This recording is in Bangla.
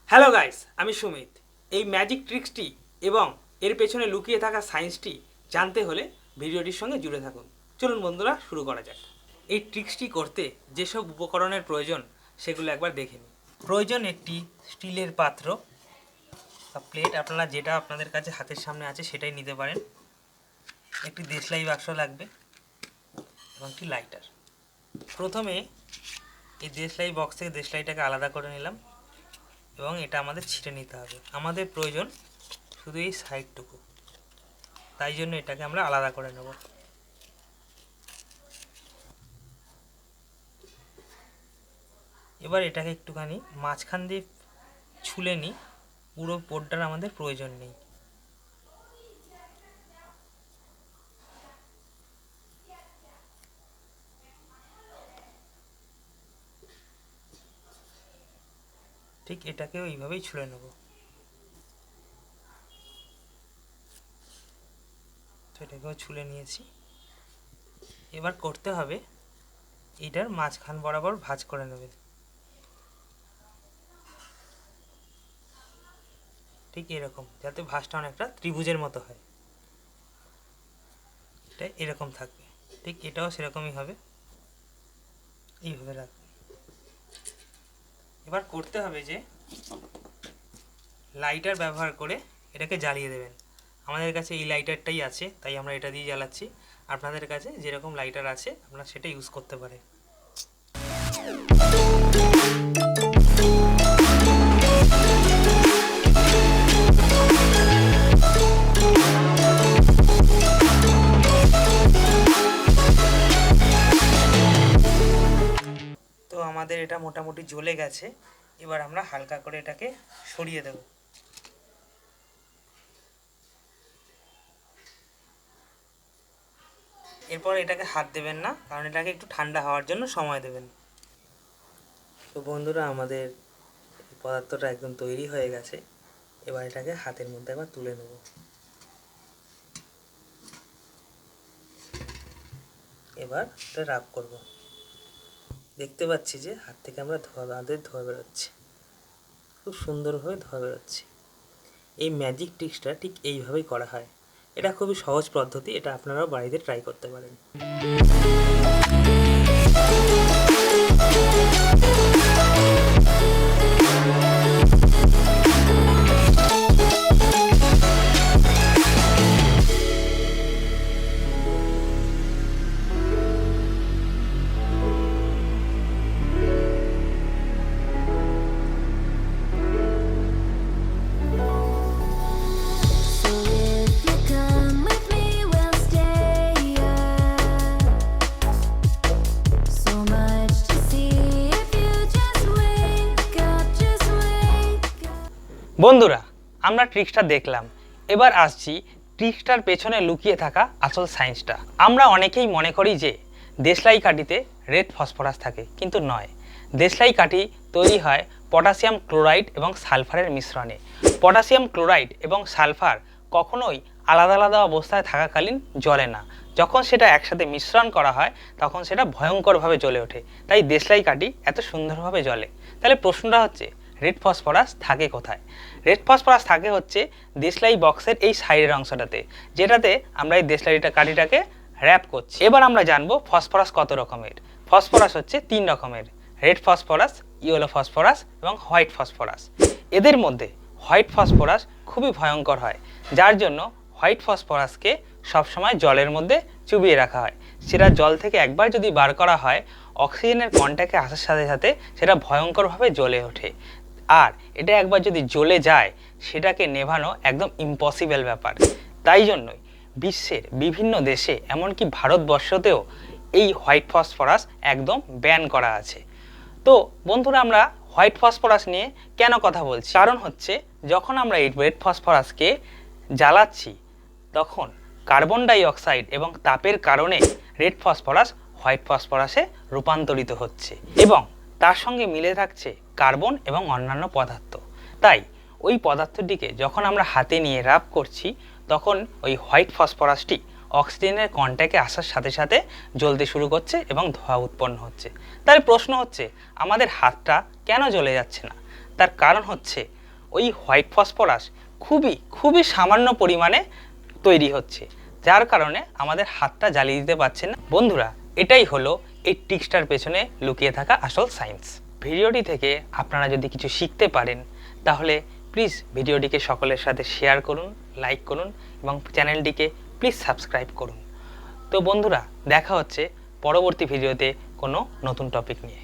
হ্যালো গাইস, আমি সুমিত। এই ম্যাজিক ট্রিক্সটি এবং এর পেছনে লুকিয়ে থাকা সায়েন্সটি জানতে হলে ভিডিওটির সঙ্গে জুড়ে থাকুন। চলুন বন্ধুরা, শুরু করা যাক। এই ট্রিক্সটি করতে যেসব উপকরণের প্রয়োজন সেগুলো একবার দেখে নিন। প্রয়োজন একটি স্টিলের পাত্র বা প্লেট, আপনারা যেটা আপনাদের কাছে হাতের সামনে আছে সেটাই নিতে পারেন। একটি দেশলাই বাক্স লাগবে এবং একটি লাইটার। প্রথমে এই দেশলাই বক্স থেকে দেশলাইটাকে আলাদা করে নিলাম এবং এটা আমাদের ছিঁড়ে নিতে হবে। আমাদের প্রয়োজন শুধু এই সাইডটুকু, তাই জন্য এটাকে আমরা আলাদা করে নেব। এবার এটাকে একটুখানি মাঝখান দিয়ে ছুলে নিই, পুরো পোর্টটার আমাদের প্রয়োজন নেই। ঠিক এটাকেও এইভাবেই ছুলে নেব। তো এটাকেও ছুলে নিয়েছি। এবার করতে হবে এটার মাঝখান বরাবর ভাঁজ করে নেবেন, ঠিক এরকম, যাতে ভাঁজটা অনেকটা ত্রিভুজের মতো হয়। এটা এরকম থাকবে, ঠিক এটাও সেরকমই হবে, এইভাবে রাখবেন। এবার করতে হবে যে লাইটার ব্যবহার করে এটাকে জ্বালিয়ে দেবেন। আমাদের কাছে এই লাইটারটাই আছে, তাই আমরা এটা দিয়ে জ্বালাচ্ছি। আপনাদের কাছে যেরকম লাইটার আছে আপনারা সেটা ইউজ করতে পারেন। তো আমাদের এটা মোটামুটি জ্বলে গেছে। এবার আমরা হালকা করে এটাকে সরিয়ে দেব। এরপর এটাকে হাত দেবেন না, কারণ এটাকে একটু ঠান্ডা হওয়ার জন্য সময় দেবেন। তো বন্ধুরা, আমাদের পদার্থটা একদম তৈরি হয়ে গেছে। এবার এটাকে হাতের মধ্যে একবার তুলে নেব। এবার এটা রাব করব। দেখতে পাচ্ছি যে হাত থেকে আমরা ধোয়া বেরোচ্ছে, খুব সুন্দরভাবে ধোয়া বেরোচ্ছে। এই ম্যাজিক ট্রিক্সটা ঠিক এইভাবেই করা হয়। এটা খুবই সহজ পদ্ধতি, এটা আপনারাও বাড়িতে ট্রাই করতে পারেন। বন্ধুরা, আমরা ট্রিক্সটা দেখলাম। এবার আসছি ট্রিক্সটার পেছনে লুকিয়ে থাকা আসল সায়েন্সটা। আমরা অনেকেই মনে করি যে দেশলাই কাঠিতে রেড ফসফরাস থাকে, কিন্তু নয়। দেশলাই কাঠি তৈরি হয় পটাশিয়াম ক্লোরাইড এবং সালফারের মিশ্রণে। পটাশিয়াম ক্লোরাইড এবং সালফার কখনোই আলাদা আলাদা অবস্থায় থাকাকালীন জ্বলে না। যখন সেটা একসাথে মিশ্রণ করা হয় তখন সেটা ভয়ঙ্করভাবে জ্বলে ওঠে, তাই দেশলাই কাঠি এত সুন্দরভাবে জ্বলে। তাহলে প্রশ্নটা হচ্ছে, রেড ফসফরাস থাকে কোথায়? রেড ফসফরাস থাকে হচ্ছে দেশলাই বক্সের এই সাইডের অংশটাতে, যেটাতে আমরা এই দেশলাইটা কাঠিটাকে র্যাপ করছি। এবার আমরা জানবো ফসফরাস কত রকমের। ফসফরাস হচ্ছে 3 রকমের: রেড ফসফরাস, ইয়েলো ফসফরাস এবং হোয়াইট ফসফরাস। এদের মধ্যে হোয়াইট ফসফরাস খুবই ভয়ঙ্কর হয়, যার জন্য হোয়াইট ফসফরাসকে সবসময় জলের মধ্যে চুবিয়ে রাখা হয়। সেটা জল থেকে একবার যদি বার করা হয়, অক্সিজেনের কন্ট্যাক্টে আসার সাথে সাথে সেটা ভয়ঙ্করভাবে জ্বলে ওঠে। আর এটা একবার যদি জ্বলে যায়, সেটাকে নেভানো একদম ইম্পসিবল ব্যাপার। তাই জন্যই বিশ্বের বিভিন্ন দেশে, এমনকি ভারতবর্ষতেও এই হোয়াইট ফসফরাস একদম ব্যান করা আছে। তো বন্ধুরা, আমরা হোয়াইট ফসফরাস নিয়ে কেন কথা বলছি? কারণ হচ্ছে, যখন আমরা এই রেড ফসফরাসকে জ্বালাচ্ছি তখন কার্বন ডাই অক্সাইড এবং তাপের কারণে রেড ফসফরাস হোয়াইট ফসফরাসে রূপান্তরিত হচ্ছে এবং তার সঙ্গে মিলে থাকছে কার্বন এবং অন্যান্য পদার্থ। তাই ওই পদার্থটিকে যখন আমরা হাতে নিয়ে রাব করছি, তখন ওই হোয়াইট ফসফরাসটি অক্সিজেনের কন্ট্যাক্টে আসার সাথে সাথে জ্বলতে শুরু করছে এবং ধোঁয়া উৎপন্ন হচ্ছে। তাই প্রশ্ন হচ্ছে, আমাদের হাতটা কেন জ্বলে যাচ্ছে না? তার কারণ হচ্ছে ওই হোয়াইট ফসফরাস খুবই সামান্য পরিমাণে তৈরি হচ্ছে, যার কারণে আমাদের হাতটা জ্বালিয়ে দিতে পারছে না। বন্ধুরা, এটাই হলো এই ট্রিক্সটার পেছনে লুকিয়ে থাকা আসল সায়েন্স। ভিডিওটি থেকে আপনারা যদি কিছু শিখতে পারেন তাহলে প্লিজ ভিডিওটিকে সকলের সাথে শেয়ার করুন, লাইক করুন এবং চ্যানেলটিকে প্লিজ সাবস্ক্রাইব করুন। তো বন্ধুরা, দেখা হচ্ছে পরবর্তী ভিডিওতে কোনো নতুন টপিক নিয়ে।